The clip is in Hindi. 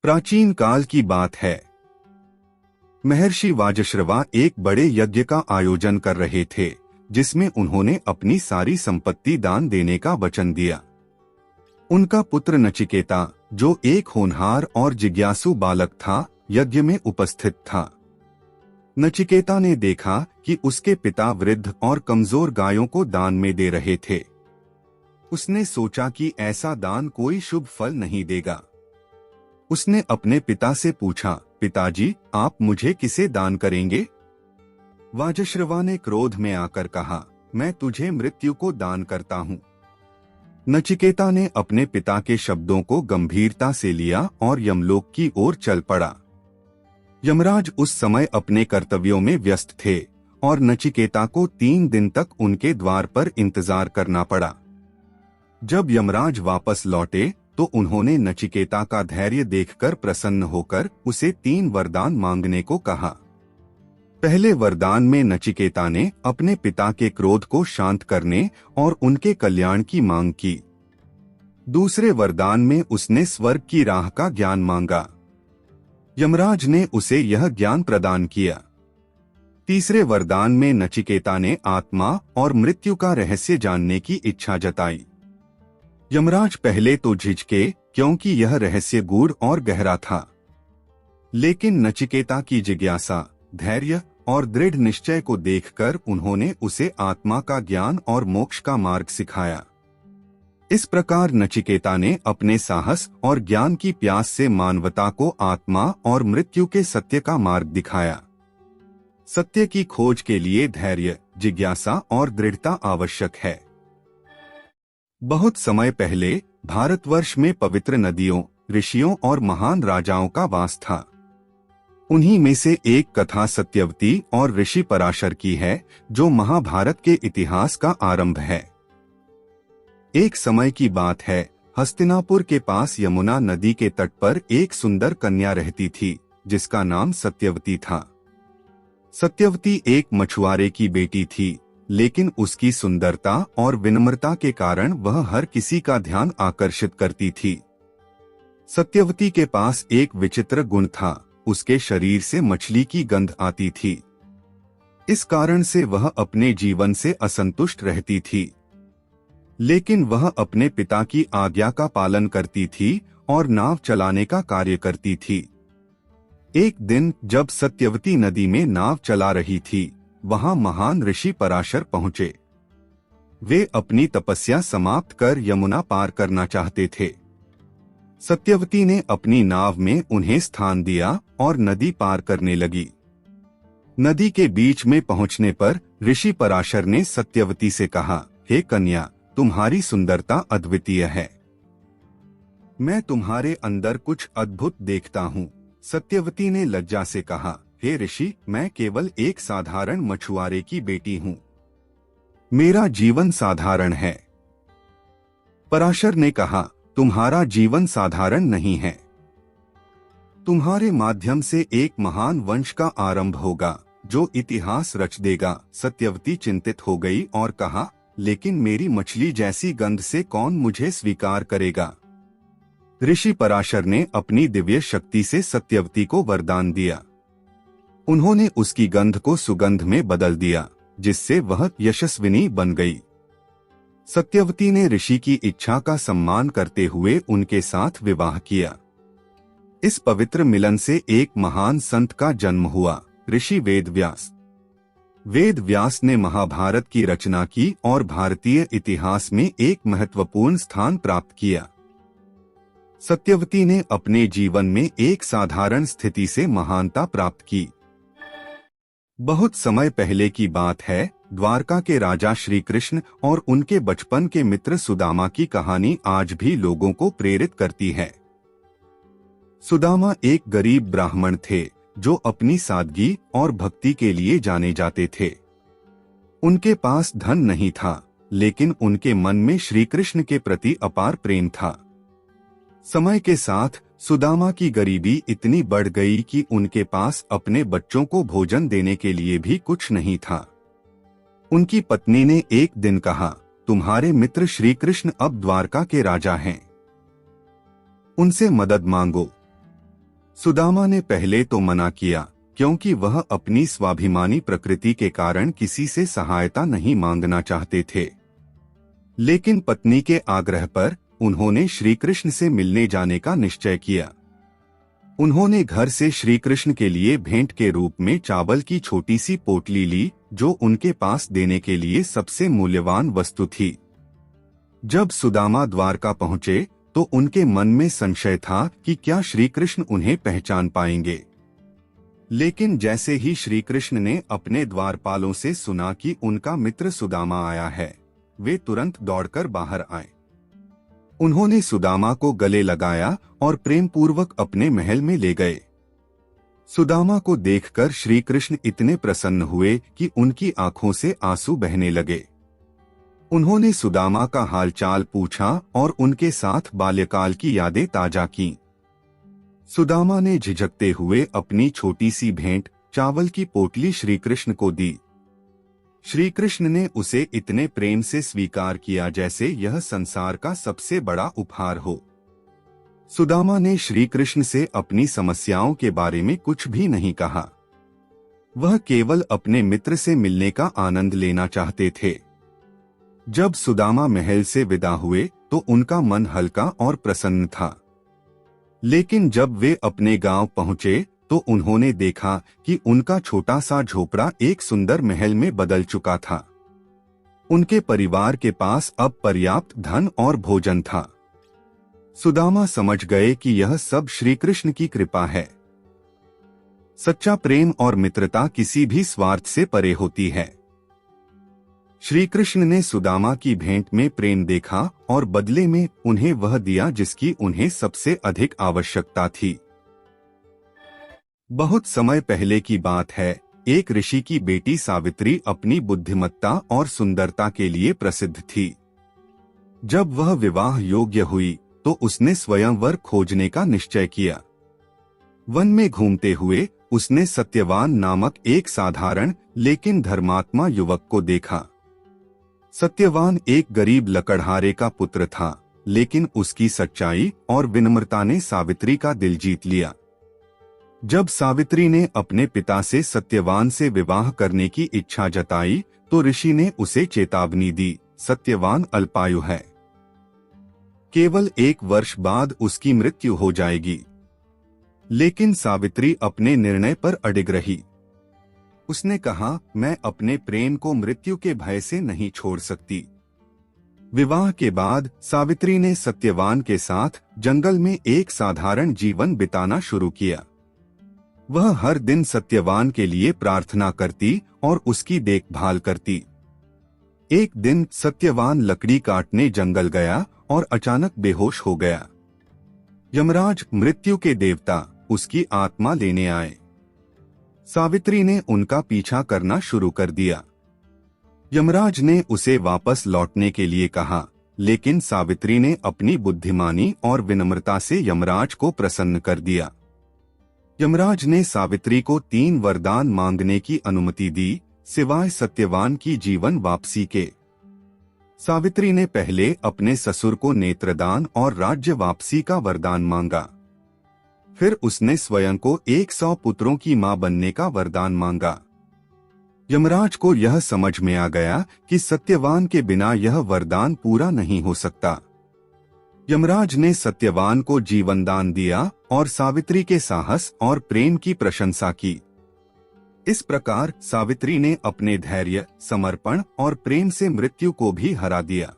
प्राचीन काल की बात है। महर्षि वाजश्रवा एक बड़े यज्ञ का आयोजन कर रहे थे, जिसमें उन्होंने अपनी सारी संपत्ति दान देने का वचन दिया। उनका पुत्र नचिकेता, जो एक होनहार और जिज्ञासु बालक था, यज्ञ में उपस्थित था। नचिकेता ने देखा कि उसके पिता वृद्ध और कमजोर गायों को दान में दे रहे थे। उसने सोचा कि ऐसा दान कोई शुभ फल नहीं देगा। उसने अपने पिता से पूछा, पिताजी, आप मुझे किसे दान करेंगे? वाजश्रवा ने क्रोध में आकर कहा, मैं तुझे मृत्यु को दान करता हूँ। नचिकेता ने अपने पिता के शब्दों को गंभीरता से लिया और यमलोक की ओर चल पड़ा। यमराज उस समय अपने कर्तव्यों में व्यस्त थे और नचिकेता को 3 दिन तक उनके द्वार पर इंतजार करना पड़ा। जब यमराज वापस लौटे तो उन्होंने नचिकेता का धैर्य देखकर प्रसन्न होकर उसे 3 वरदान मांगने को कहा। पहले वरदान में नचिकेता ने अपने पिता के क्रोध को शांत करने और उनके कल्याण की मांग की। दूसरे वरदान में उसने स्वर्ग की राह का ज्ञान मांगा। यमराज ने उसे यह ज्ञान प्रदान किया। तीसरे वरदान में नचिकेता ने आत्मा और मृत्यु का रहस्य जानने की इच्छा जताई। यमराज पहले तो झिझके, क्योंकि यह रहस्य गूढ़ और गहरा था, लेकिन नचिकेता की जिज्ञासा, धैर्य और दृढ़ निश्चय को देखकर उन्होंने उसे आत्मा का ज्ञान और मोक्ष का मार्ग सिखाया। इस प्रकार नचिकेता ने अपने साहस और ज्ञान की प्यास से मानवता को आत्मा और मृत्यु के सत्य का मार्ग दिखाया। सत्य की खोज के लिए धैर्य, जिज्ञासा और दृढ़ता आवश्यक है। बहुत समय पहले भारतवर्ष में पवित्र नदियों, ऋषियों और महान राजाओं का वास था। उन्हीं में से एक कथा सत्यवती और ऋषि पराशर की है, जो महाभारत के इतिहास का आरंभ है। एक समय की बात है, हस्तिनापुर के पास यमुना नदी के तट पर एक सुंदर कन्या रहती थी, जिसका नाम सत्यवती था। सत्यवती एक मछुआरे की बेटी थी, लेकिन उसकी सुंदरता और विनम्रता के कारण वह हर किसी का ध्यान आकर्षित करती थी। सत्यवती के पास एक विचित्र गुण था, उसके शरीर से मछली की गंध आती थी। इस कारण से वह अपने जीवन से असंतुष्ट रहती थी, लेकिन वह अपने पिता की आज्ञा का पालन करती थी और नाव चलाने का कार्य करती थी। एक दिन जब सत्यवती नदी में नाव चला रही थी, वहां महान ऋषि पराशर पहुंचे। वे अपनी तपस्या समाप्त कर यमुना पार करना चाहते थे। सत्यवती ने अपनी नाव में उन्हें स्थान दिया और नदी पार करने लगी। नदी के बीच में पहुंचने पर ऋषि पराशर ने सत्यवती से कहा, हे कन्या, तुम्हारी सुंदरता अद्वितीय है। मैं तुम्हारे अंदर कुछ अद्भुत देखता हूँ। सत्यवती ने लज्जा से कहा, हे ऋषि, मैं केवल एक साधारण मछुआरे की बेटी हूँ। मेरा जीवन साधारण है। पराशर ने कहा, तुम्हारा जीवन साधारण नहीं है। तुम्हारे माध्यम से एक महान वंश का आरंभ होगा, जो इतिहास रच देगा। सत्यवती चिंतित हो गई और कहा, लेकिन मेरी मछली जैसी गंध से कौन मुझे स्वीकार करेगा? ऋषि पराशर ने अपनी दिव्य शक्ति से सत्यवती को वरदान दिया। उन्होंने उसकी गंध को सुगंध में बदल दिया, जिससे वह यशस्विनी बन गई। सत्यवती ने ऋषि की इच्छा का सम्मान करते हुए उनके साथ विवाह किया। इस पवित्र मिलन से एक महान संत का जन्म हुआ, ऋषि वेदव्यास। वेदव्यास ने महाभारत की रचना की और भारतीय इतिहास में एक महत्वपूर्ण स्थान प्राप्त किया। सत्यवती ने अपने जीवन में एक साधारण स्थिति से महानता प्राप्त की। बहुत समय पहले की बात है, द्वारका के राजा श्री कृष्ण और उनके बचपन के मित्र सुदामा की कहानी आज भी लोगों को प्रेरित करती है। सुदामा एक गरीब ब्राह्मण थे, जो अपनी सादगी और भक्ति के लिए जाने जाते थे। उनके पास धन नहीं था, लेकिन उनके मन में श्री कृष्ण के प्रति अपार प्रेम था। समय के साथ सुदामा की गरीबी इतनी बढ़ गई कि उनके पास अपने बच्चों को भोजन देने के लिए भी कुछ नहीं था। उनकी पत्नी ने एक दिन कहा, तुम्हारे मित्र श्री कृष्ण अब द्वारका के राजा हैं, उनसे मदद मांगो। सुदामा ने पहले तो मना किया, क्योंकि वह अपनी स्वाभिमानी प्रकृति के कारण किसी से सहायता नहीं मांगना चाहते थे। लेकिन पत्नी के आग्रह पर उन्होंने श्री कृष्ण से मिलने जाने का निश्चय किया। उन्होंने घर से श्री कृष्ण के लिए भेंट के रूप में चावल की छोटी सी पोटली ली, जो उनके पास देने के लिए सबसे मूल्यवान वस्तु थी। जब सुदामा द्वारका पहुंचे तो उनके मन में संशय था कि क्या श्री कृष्ण उन्हें पहचान पाएंगे। लेकिन जैसे ही श्री कृष्ण ने अपने द्वारपालों से सुना कि उनका मित्र सुदामा आया है, वे तुरंत दौड़कर बाहर आए। उन्होंने सुदामा को गले लगाया और प्रेम पूर्वक अपने महल में ले गए। सुदामा को देखकर श्री कृष्ण इतने प्रसन्न हुए कि उनकी आंखों से आंसू बहने लगे। उन्होंने सुदामा का हालचाल पूछा और उनके साथ बाल्यकाल की यादें ताजा की। सुदामा ने झिझकते हुए अपनी छोटी सी भेंट, चावल की पोटली श्री कृष्ण को दी। श्री कृष्ण ने उसे इतने प्रेम से स्वीकार किया जैसे यह संसार का सबसे बड़ा उपहार हो। सुदामा ने श्री कृष्ण से अपनी समस्याओं के बारे में कुछ भी नहीं कहा। वह केवल अपने मित्र से मिलने का आनंद लेना चाहते थे। जब सुदामा महल से विदा हुए तो उनका मन हल्का और प्रसन्न था। लेकिन जब वे अपने गांव पहुंचे तो उन्होंने देखा कि उनका छोटा सा झोपड़ा एक सुंदर महल में बदल चुका था। उनके परिवार के पास अब पर्याप्त धन और भोजन था। सुदामा समझ गए कि यह सब श्री कृष्ण की कृपा है। सच्चा प्रेम और मित्रता किसी भी स्वार्थ से परे होती है। श्री कृष्ण ने सुदामा की भेंट में प्रेम देखा और बदले में उन्हें वह दिया जिसकी उन्हें सबसे अधिक आवश्यकता थी। बहुत समय पहले की बात है, एक ऋषि की बेटी सावित्री अपनी बुद्धिमत्ता और सुंदरता के लिए प्रसिद्ध थी। जब वह विवाह योग्य हुई तो उसने स्वयंवर खोजने का निश्चय किया। वन में घूमते हुए उसने सत्यवान नामक एक साधारण लेकिन धर्मात्मा युवक को देखा। सत्यवान एक गरीब लकड़हारे का पुत्र था, लेकिन उसकी सच्चाई और विनम्रता ने सावित्री का दिल जीत लिया। जब सावित्री ने अपने पिता से सत्यवान से विवाह करने की इच्छा जताई तो ऋषि ने उसे चेतावनी दी, सत्यवान अल्पायु है, केवल 1 वर्ष बाद उसकी मृत्यु हो जाएगी। लेकिन सावित्री अपने निर्णय पर अडिग रही। उसने कहा, मैं अपने प्रेम को मृत्यु के भय से नहीं छोड़ सकती। विवाह के बाद सावित्री ने सत्यवान के साथ जंगल में एक साधारण जीवन बिताना शुरू किया। वह हर दिन सत्यवान के लिए प्रार्थना करती और उसकी देखभाल करती। एक दिन सत्यवान लकड़ी काटने जंगल गया और अचानक बेहोश हो गया। यमराज, मृत्यु के देवता, उसकी आत्मा लेने आए। सावित्री ने उनका पीछा करना शुरू कर दिया। यमराज ने उसे वापस लौटने के लिए कहा, लेकिन सावित्री ने अपनी बुद्धिमानी और विनम्रता से यमराज को प्रसन्न कर दिया। यमराज ने सावित्री को 3 वरदान मांगने की अनुमति दी, सिवाय सत्यवान की जीवन वापसी के। सावित्री ने पहले अपने ससुर को नेत्रदान और राज्य वापसी का वरदान मांगा। फिर उसने स्वयं को 100 पुत्रों की मां बनने का वरदान मांगा। यमराज को यह समझ में आ गया कि सत्यवान के बिना यह वरदान पूरा नहीं हो सकता। यमराज ने सत्यवान को जीवनदान दिया और सावित्री के साहस और प्रेम की प्रशंसा की। इस प्रकार सावित्री ने अपने धैर्य, समर्पण और प्रेम से मृत्यु को भी हरा दिया।